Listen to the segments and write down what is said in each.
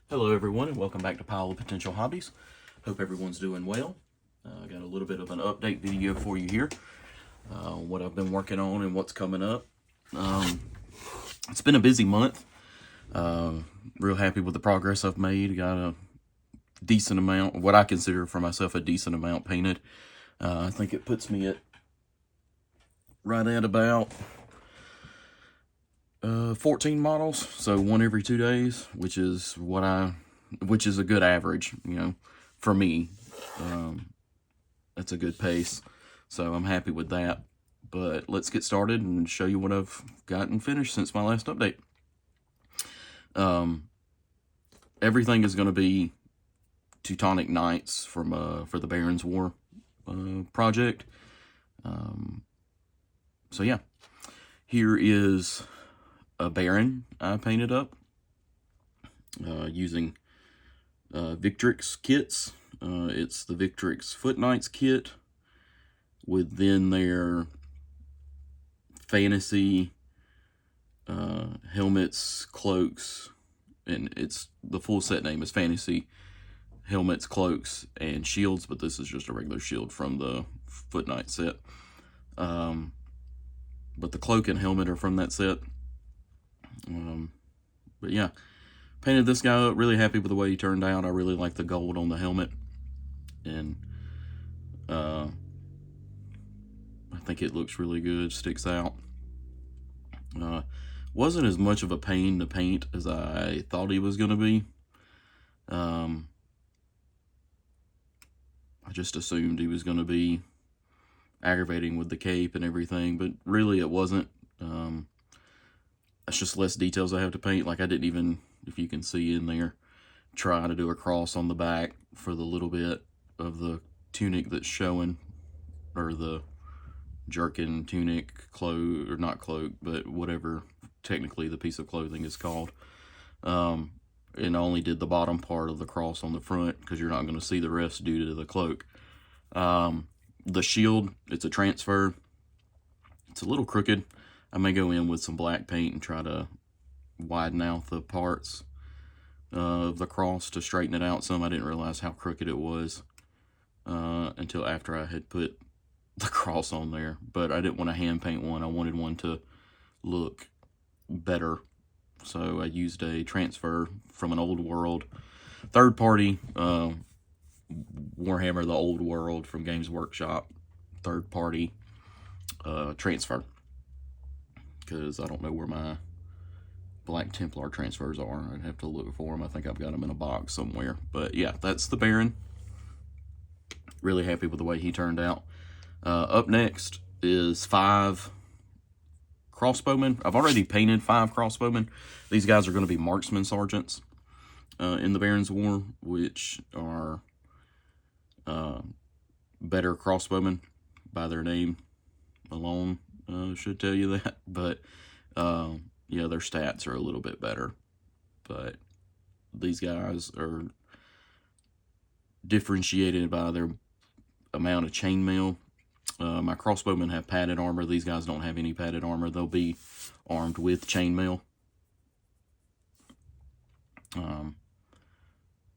Hello everyone and welcome back to Pile of Potential Hobbies. Hope everyone's doing well. I got a little bit of an update video for you here. What I've been working on and what's coming up. It's been a busy month. Real happy with the progress I've made. Got a decent amount, what I consider for myself a decent amount painted. I think it puts me at right at about 14 models, so one every 2 days, which is a good average, for me. That's a good pace, so I'm happy with that. But let's get started and show you what I've gotten finished since my last update. Everything is going to be Teutonic Knights from for the Barons War project. So yeah, here is a Baron I painted up using Victrix kits. It's the Victrix Foot Knights kit with then their fantasy helmets, cloaks, and it's the full set name is fantasy helmets, cloaks, and shields, but this is just a regular shield from the Foot Knight set. But the cloak and helmet are from that set. But yeah, painted this guy up. Really happy with the way he turned out. I really like the gold on the helmet, and I think it looks really good. Sticks out. Wasn't as much of a pain to paint as I thought he was going to be. I just assumed he was going to be aggravating with the cape and everything, but really it wasn't. That's just less details I have to paint. Like I didn't even, if you can see in there, try to do a cross on the back for the little bit of the tunic that's showing, or the jerkin tunic cloak, or not cloak, but whatever technically the piece of clothing is called. And I only did the bottom part of the cross on the front because you're not going to see the rest due to the cloak. The shield, it's a transfer. It's a little crooked. I may go in with some black paint and try to widen out the parts of the cross to straighten it out some. I didn't realize how crooked it was until after I had put the cross on there. But I didn't want to hand paint one. I wanted one to look better. So I used a transfer from an old world, third party, Warhammer the Old World from Games Workshop, third party transfer. Because I don't know where my Black Templar transfers are. I'd have to look for them. I think I've got them in a box somewhere. But yeah, that's the Baron. Really happy with the way he turned out. Up next is 5 crossbowmen. I've already painted 5 crossbowmen. These guys are going to be marksman sergeants in the Barons War, which are better crossbowmen by their name alone. Should tell you that. But yeah, their stats are a little bit better. But these guys are differentiated by their amount of chainmail. My crossbowmen have padded armor. These guys don't have any padded armor. They'll be armed with chainmail. But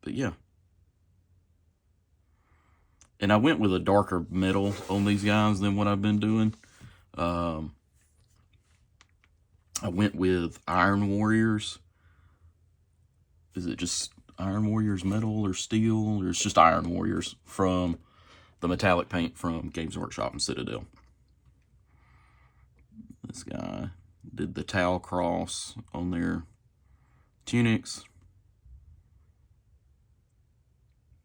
yeah. And I went with a darker metal on these guys than what I've been doing. I went with Iron Warriors. Is it just Iron Warriors metal or steel? Or it's just Iron Warriors from the metallic paint from Games Workshop and Citadel. This guy did the towel cross on their tunics.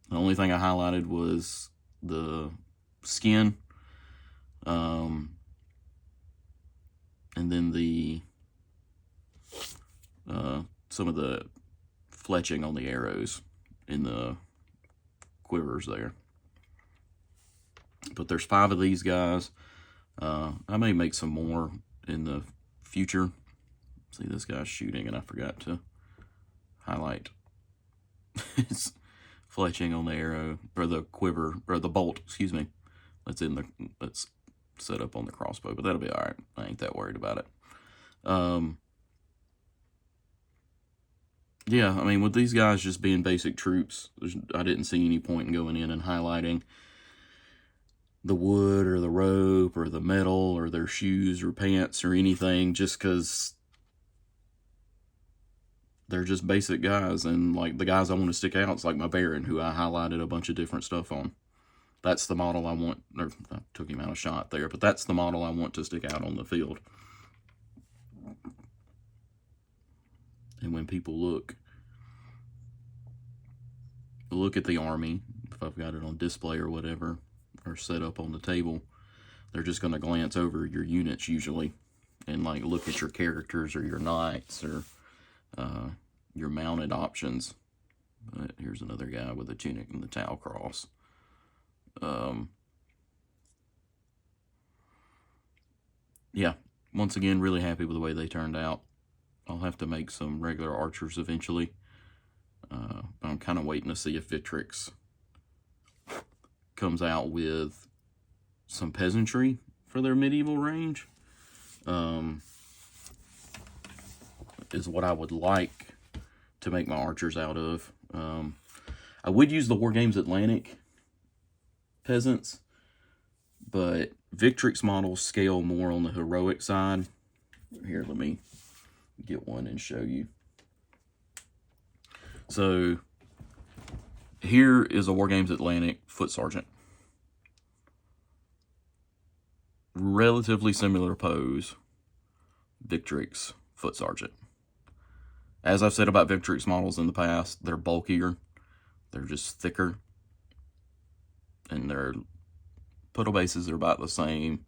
The only thing I highlighted was the skin. And then the some of the fletching on the arrows in the quivers there. But there's 5 of these guys. I may make some more in the future. See, this guy's shooting, and I forgot to highlight his fletching on the arrow, or the quiver, or the bolt, excuse me. That's set up on the crossbow, but that'll be all right. I ain't that worried about it. yeah, I mean, with these guys just being basic troops, I didn't see any point in going in and highlighting the wood or the rope or the metal or their shoes or pants or anything, just because they're just basic guys. And like the guys I want to stick out, it's like my Baron, who I highlighted a bunch of different stuff on. That's the model I want, or I took him out of shot there, but that's the model I want to stick out on the field. And when people look at the army, if I've got it on display or whatever, or set up on the table, they're just going to glance over your units usually and like look at your characters or your knights or your mounted options. But here's another guy with a tunic and the tau cross. Yeah, once again, really happy with the way they turned out. I'll have to make some regular archers eventually. But I'm kind of waiting to see if Victrix comes out with some peasantry for their medieval range. Is what I would like to make my archers out of. I would use the Wargames Atlantic peasants, but Victrix models scale more on the heroic side. Here, let me get one and show you. So here is a Wargames Atlantic foot sergeant. Relatively similar pose, Victrix foot sergeant. As I've said about Victrix models in the past, they're bulkier, they're just thicker, and their puddle bases are about the same.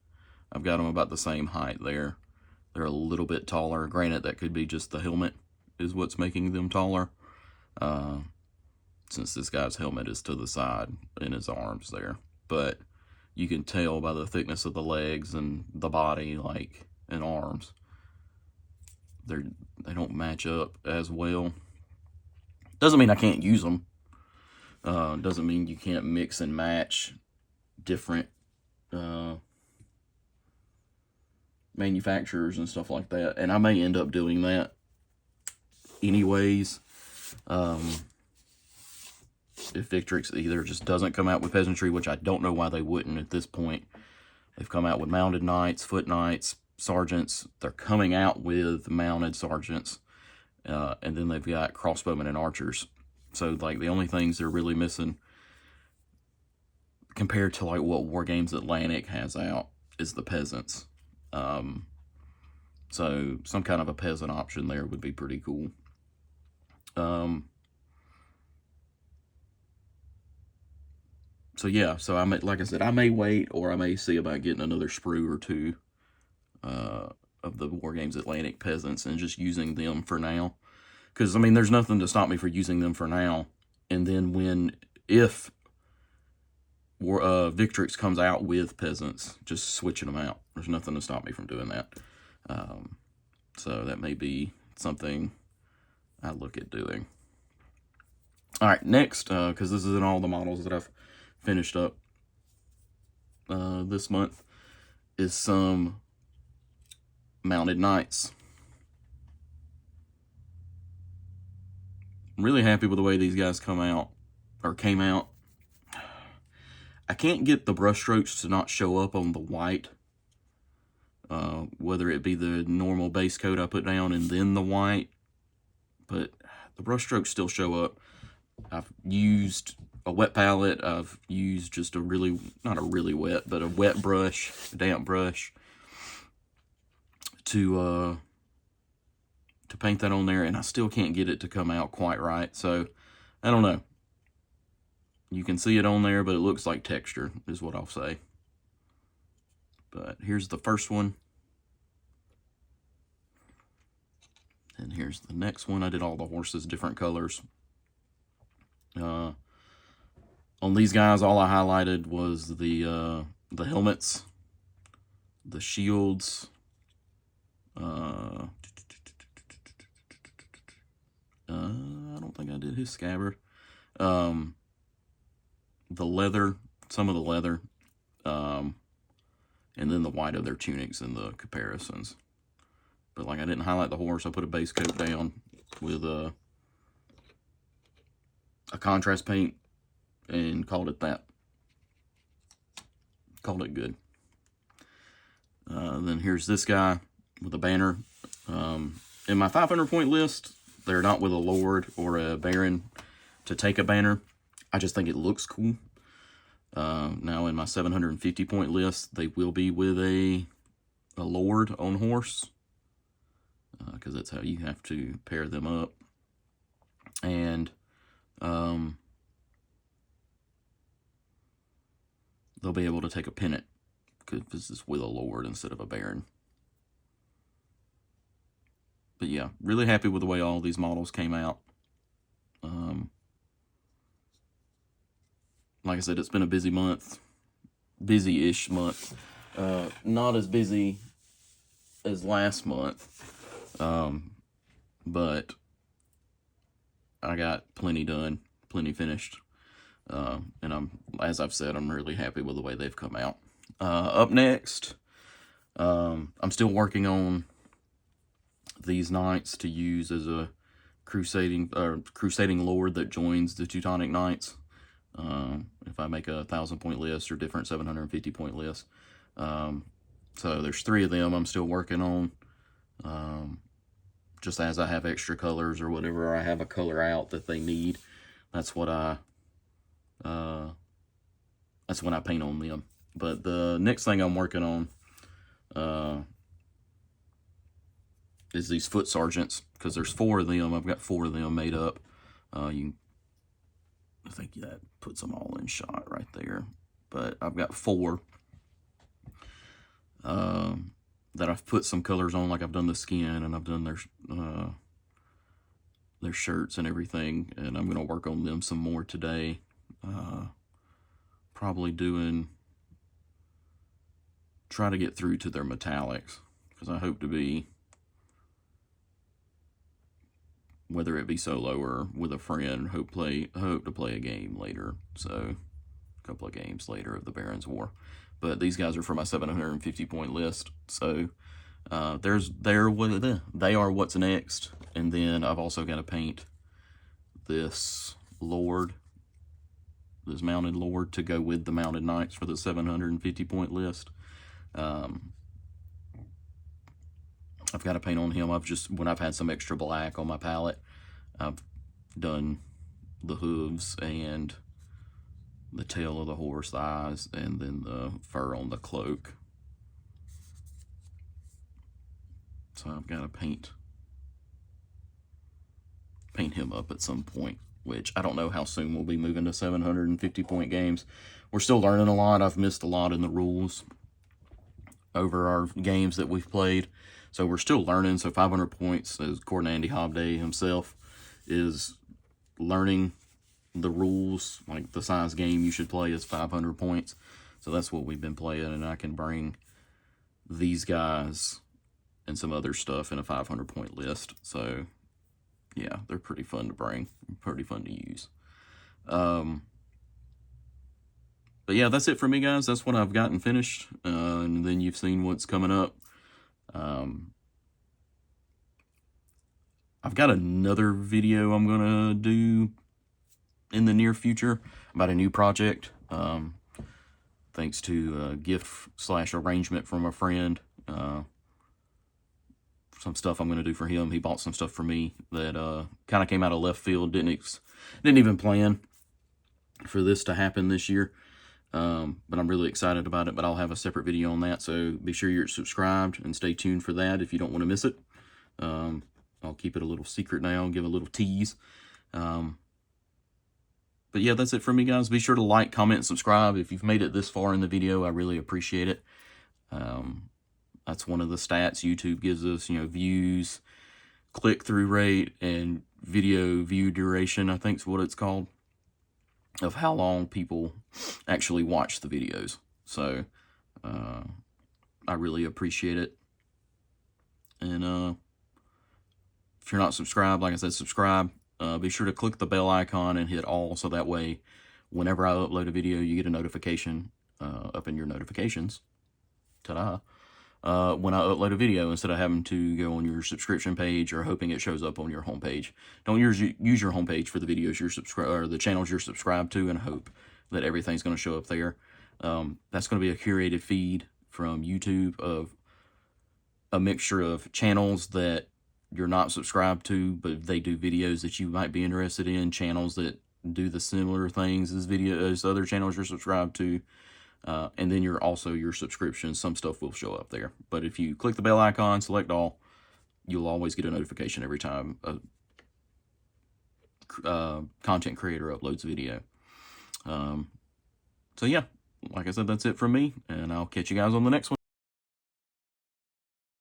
I've got them about the same height there. They're a little bit taller. Granted, that could be just the helmet is what's making them taller, since this guy's helmet is to the side in his arms there. But you can tell by the thickness of the legs and the body, like, and arms, they don't match up as well. Doesn't mean I can't use them. Doesn't mean you can't mix and match different manufacturers and stuff like that. And I may end up doing that anyways. If Victrix either just doesn't come out with peasantry, which I don't know why they wouldn't at this point. They've come out with mounted knights, foot knights, sergeants. They're coming out with mounted sergeants. And then they've got crossbowmen and archers. So, like, the only things they're really missing compared to, like, what Wargames Atlantic has out is the peasants. So, some kind of a peasant option there would be pretty cool. So, yeah. So, like I said, I may wait, or I may see about getting another sprue or two of the Wargames Atlantic peasants and just using them for now. Because, I mean, there's nothing to stop me from using them for now. And then if Victrix comes out with peasants, just switching them out. There's nothing to stop me from doing that. So that may be something I look at doing. All right, next, because this isn't all the models that I've finished up this month, is some mounted knights. I'm really happy with the way these guys came out. I can't get the brushstrokes to not show up on the white, whether it be the normal base coat I put down and then the white, but the brushstrokes still show up. I've used a wet palette. I've used just not a really wet, but a wet brush, a damp brush, to paint that on there, and I still can't get it to come out quite right. So I don't know. You can see it on there, but it looks like texture is what I'll say. But here's the first one. And here's the next one. I did all the horses different colors. On these guys, all I highlighted was the helmets, the shields, I don't think I did his scabbard. The leather, some of the leather, and then the white of their tunics and the comparisons. But like I didn't highlight the horse, I put a base coat down with a contrast paint and called it that. Called it good. Then here's this guy with a banner. In my 500 point list, they're not with a Lord or a Baron to take a banner. I just think it looks cool. Now in my 750 point list, they will be with a Lord on horse, because that's how you have to pair them up. And they'll be able to take a pennant, because this is with a Lord instead of a Baron. But yeah, really happy with the way all these models came out. Like I said, it's been a busy month. Busy-ish month. Not as busy as last month. But I got plenty done. Plenty finished. And as I've said, I'm really happy with the way they've come out. Up next, I'm still working on these knights to use as a crusading Lord that joins the Teutonic Knights. If I make a 1,000 point list or different 750 point list. So there's 3 of them I'm still working on. Just as I have extra colors or whatever, or I have a color out that they need, that's when I paint on them. But the next thing I'm working on is these foot sergeants, because there's 4 of them. I've got 4 of them made up. I think that puts them all in shot right there. But I've got 4 that I've put some colors on, like I've done the skin and I've done their shirts and everything. And I'm going to work on them some more today. Probably try to get through to their metallics, because I hope to be, whether it be solo or with a friend, hope to play a game later. So a couple of games later of the Baron's War. But these guys are for my 750 point list. So they are what's next. And then I've also got to paint this Lord, this mounted Lord, to go with the mounted knights for the 750 point list. I've got to paint on him. When I've had some extra black on my palette, I've done the hooves and the tail of the horse, the eyes, and then the fur on the cloak. So I've got to paint him up at some point, which I don't know how soon we'll be moving to 750 point games. We're still learning a lot. I've missed a lot in the rules over our games that we've played. So we're still learning. So 500 points, as according to Andy Hobday himself, is learning the rules. Like the size game you should play is 500 points. So that's what we've been playing. And I can bring these guys and some other stuff in a 500 point list. So yeah, they're pretty fun to bring. Pretty fun to use. But yeah, that's it for me, guys. That's what I've gotten finished. And then you've seen what's coming up. I've got another video I'm going to do in the near future about a new project. Thanks to a gift/arrangement from a friend. Some stuff I'm going to do for him. He bought some stuff for me that kind of came out of left field. Didn't even plan for this to happen this year. But I'm really excited about it. But I'll have a separate video on that. So be sure you're subscribed and stay tuned for that if you don't want to miss it. I'll keep it a little secret now, give a little tease. But yeah, that's it for me, guys. Be sure to like, comment, and subscribe. If you've made it this far in the video, I really appreciate it. That's one of the stats YouTube gives us, views, click-through rate, and video view duration, I think is what it's called, of how long people actually watch the videos. So, I really appreciate it. And if you're not subscribed, like I said, subscribe. Be sure to click the bell icon and hit all, so that way whenever I upload a video, you get a notification up in your notifications. Ta-da! when I upload a video, instead of having to go on your subscription page or hoping it shows up on your homepage. Don't use your homepage for the videos or the channels you're subscribed to, and hope that everything's going to show up there. That's going to be a curated feed from YouTube of a mixture of channels that you're not subscribed to, but they do videos that you might be interested in, channels that do the similar things as other channels you're subscribed to, and then your subscriptions. Some stuff will show up there, but if you click the bell icon, select all, you'll always get a notification every time a content creator uploads a video. So yeah, like I said, that's it from me, and I'll catch you guys on the next one.